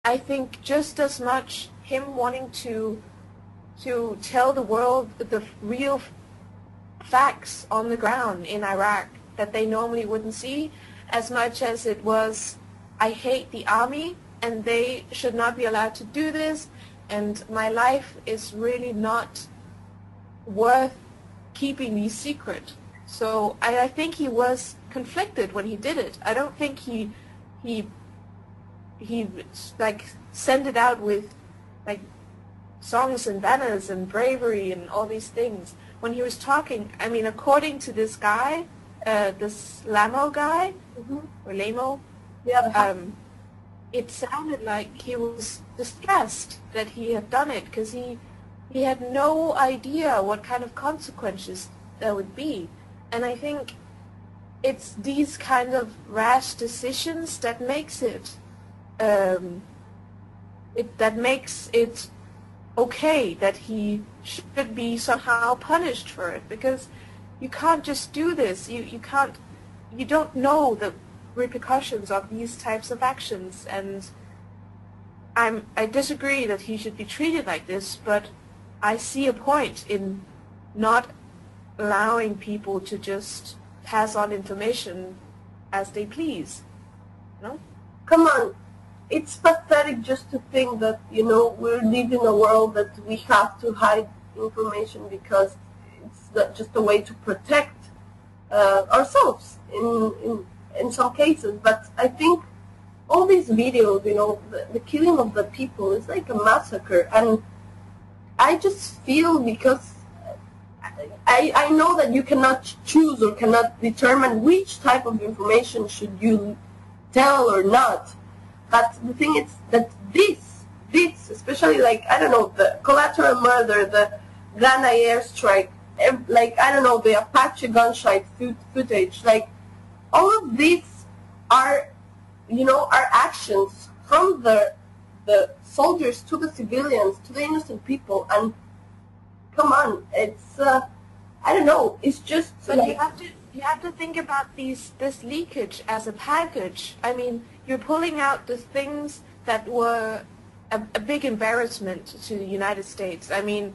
I think just as much him wanting to tell the world the real facts on the ground in Iraq that they normally wouldn't see, as much as it was, I hate the army and they should not be allowed to do this, and my life is really not worth keeping these secret. So I think he was conflicted when he did it. I don't think he like sent it out with like songs and banners and bravery and all these things. When he was talking, I mean, according to this guy, this Lamo guy, or Lamo, it sounded like he was distressed that he had done it, because he had no idea what kind of consequences there would be. And I think it's these kind of rash decisions that makes it, that makes it okay that he should be somehow punished for it, because you can't just do this. You don't know the repercussions of these types of actions, and I disagree that he should be treated like this, but I see a point in not allowing people to just pass on information as they please. No? Come on. It's pathetic just to think that, you know, we're living in a world that we have to hide information because it's just a way to protect ourselves in some cases. But I think all these videos, you know, the killing of the people is like a massacre. And I just feel, because I know that you cannot choose or cannot determine which type of information should you tell or not. But the thing is that this, especially like, I don't know, the collateral murder, the Ghana airstrike, like, I don't know, the Apache gunshot footage, like, all of these are, you know, are actions from the soldiers to the civilians, to the innocent people. And come on, it's, I don't know, it's just... But like, you have to think about this leakage as a package. I mean, you're pulling out the things that were a big embarrassment to the United States. I mean,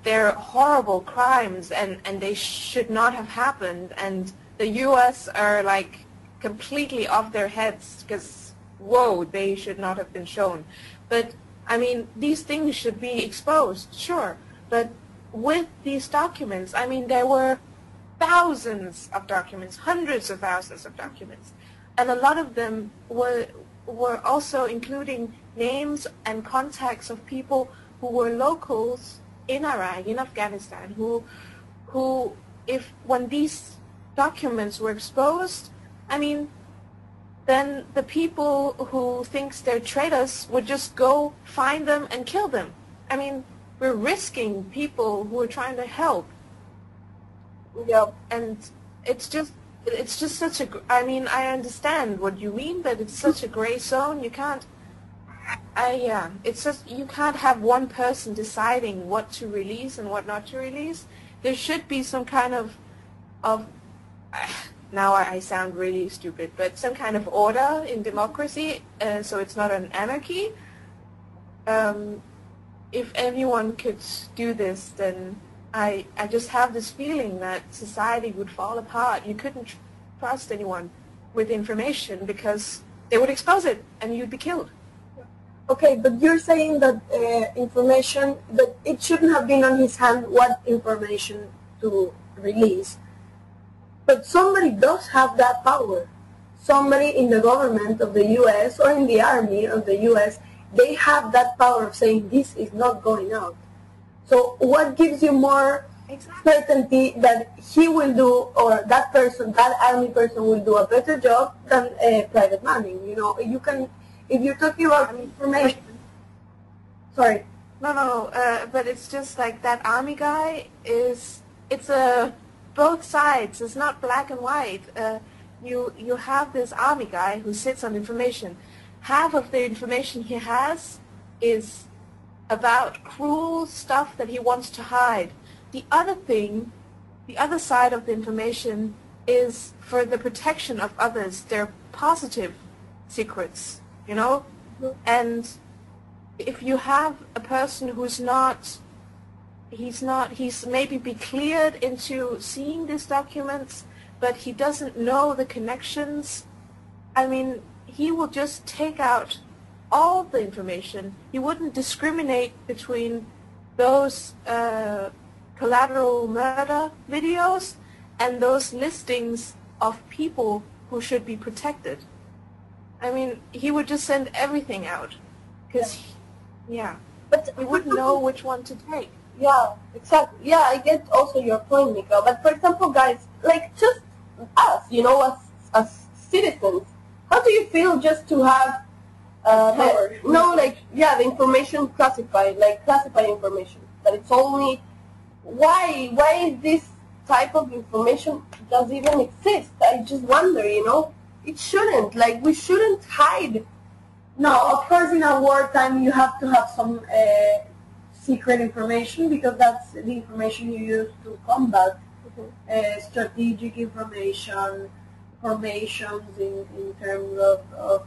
they're horrible crimes, and they should not have happened. And the U.S. are like completely off their heads because, whoa, they should not have been shown. But, I mean, these things should be exposed, sure. But with these documents, I mean, there were thousands of documents, hundreds of thousands of documents. And a lot of them were also including names and contacts of people who were locals in Iraq, in Afghanistan, who when these documents were exposed, I mean, then the people who thinks they're traitors would just go find them and kill them. I mean, we're risking people who are trying to help. Yeah. And it's just such a, I mean, I understand what you mean, but it's such a gray zone. You can't, it's just, you can't have one person deciding what to release and what not to release. There should be some kind of now I sound really stupid, but some kind of order in democracy, so it's not an anarchy. If anyone could do this, then I just have this feeling that society would fall apart. You couldn't trust anyone with information because they would expose it and you'd be killed. Okay, but you're saying that information, that it shouldn't have been on his hand what information to release. But somebody does have that power. Somebody in the government of the U.S. or in the army of the U.S., they have that power of saying this is not going out. So what gives you more certainty that he will do, or that person, that army person will do a better job than Private Manning? You know, you can, if you're talking about information. Sorry. No, but it's just like that army guy it's both sides. It's not black and white. You have this army guy who sits on information. Half of the information he has is about cruel stuff that he wants to hide. The other thing, the other side of the information is for the protection of others. They're positive secrets, you know? And if you have a person who's not, he's maybe be cleared into seeing these documents, but he doesn't know the connections, I mean, he will just take out all the information. He wouldn't discriminate between those collateral murder videos and those listings of people who should be protected. I mean, he would just send everything out, because, But he wouldn't know which one to take. Yeah, exactly. Yeah, I get also your point, Mika. But for example, guys, like just us, you know, as citizens, how do you feel just to have the information classified, like classified information, that it's only why this type of information does even exist? I just wonder, you know, it shouldn't. Like, we shouldn't hide. No, of course, in a wartime you have to have some secret information, because that's the information you use to combat. Strategic information, formations in terms of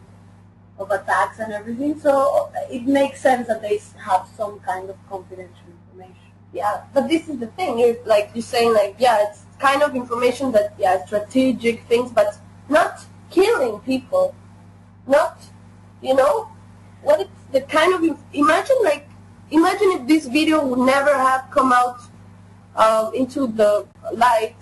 attacks and everything. So it makes sense that they have some kind of confidential information. Yeah, but this is the thing. You're saying, like, yeah, it's kind of information that, yeah, strategic things, but not killing people. Not, you know, what it's the kind of, imagine if this video would never have come out into the light.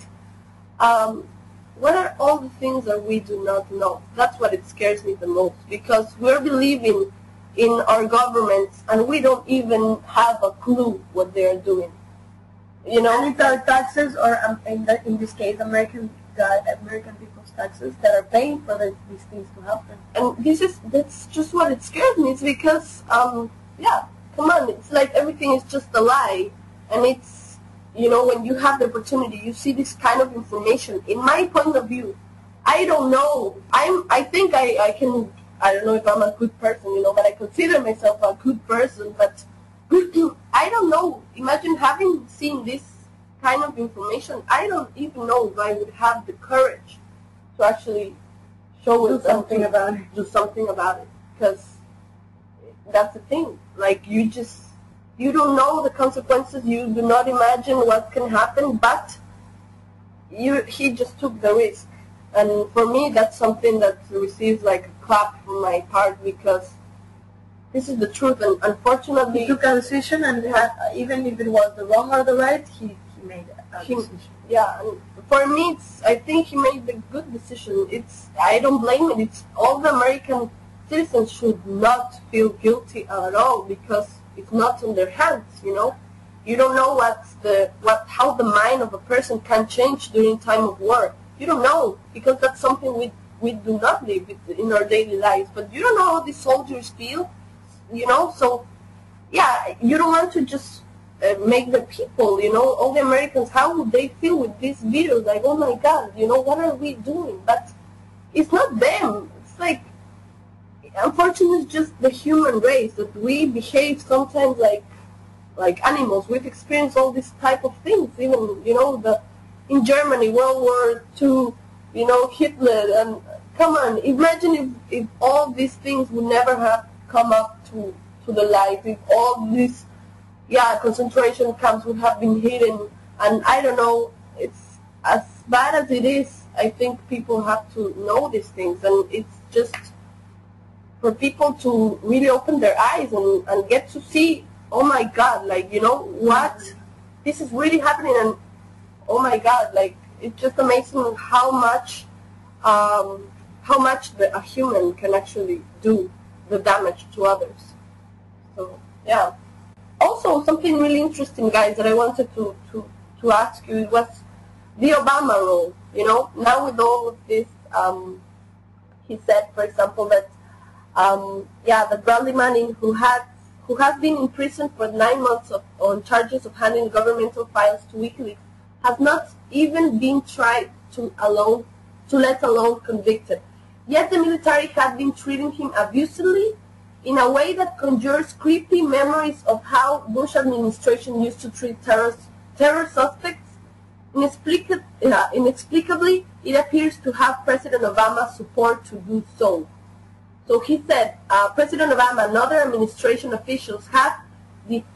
What are all the things that we do not know? That's what it scares me the most, because we're believing in our governments and we don't even have a clue what they're doing. You know, and it's our taxes, or in this case, American people's taxes, that are paying for these things to happen. And that's just what it scares me. It's because, yeah, come on, it's like everything is just a lie, and it's, you know, when you have the opportunity, you see this kind of information. In my point of view, I don't know. I think I can. I don't know if I'm a good person, you know, but I consider myself a good person. But I don't know. Imagine having seen this kind of information. I don't even know if I would have the courage to actually do something about it. Because that's the thing. Like, you don't know the consequences. You do not imagine what can happen. But he just took the risk. And for me, that's something that receives like a clap from my part, because this is the truth. And unfortunately, he took a decision, and even if it was the wrong or the right, he made a decision. Yeah, and for me, I think he made the good decision. I don't blame it. It's all the American citizens should not feel guilty at all, because it's not in their hands. You know, you don't know how the mind of a person can change during time of war. You don't know, because that's something we do not live with in our daily lives. But you don't know how these soldiers feel, you know. So, yeah, you don't want to just make the people, you know, all the Americans, how would they feel with these videos? Like, oh my God, you know, what are we doing? But it's not them. It's like, unfortunately, it's just the human race that we behave sometimes like animals. We've experienced all these type of things, even, you know, in Germany, World War II, you know, Hitler, and come on, imagine if all these things would never have come up to the light, if all these, concentration camps would have been hidden, and I don't know, it's as bad as it is. I think people have to know these things, and it's just for people to really open their eyes and get to see, oh my God, like, you know, what, this is really happening, and oh my God, like, it's just amazing how much a human can actually do the damage to others. So, yeah. Also, something really interesting, guys, that I wanted to ask you was the Obama role. You know, now with all of this, he said, for example, that, that Bradley Manning, who has been in prison for 9 months on charges of handing governmental files to Wiki Leaks, has not even been tried let alone convicted. Yet the military had been treating him abusively in a way that conjures creepy memories of how Bush administration used to treat terror suspects. Inexplicably, it appears to have President Obama's support to do so. So he said, President Obama and other administration officials have defended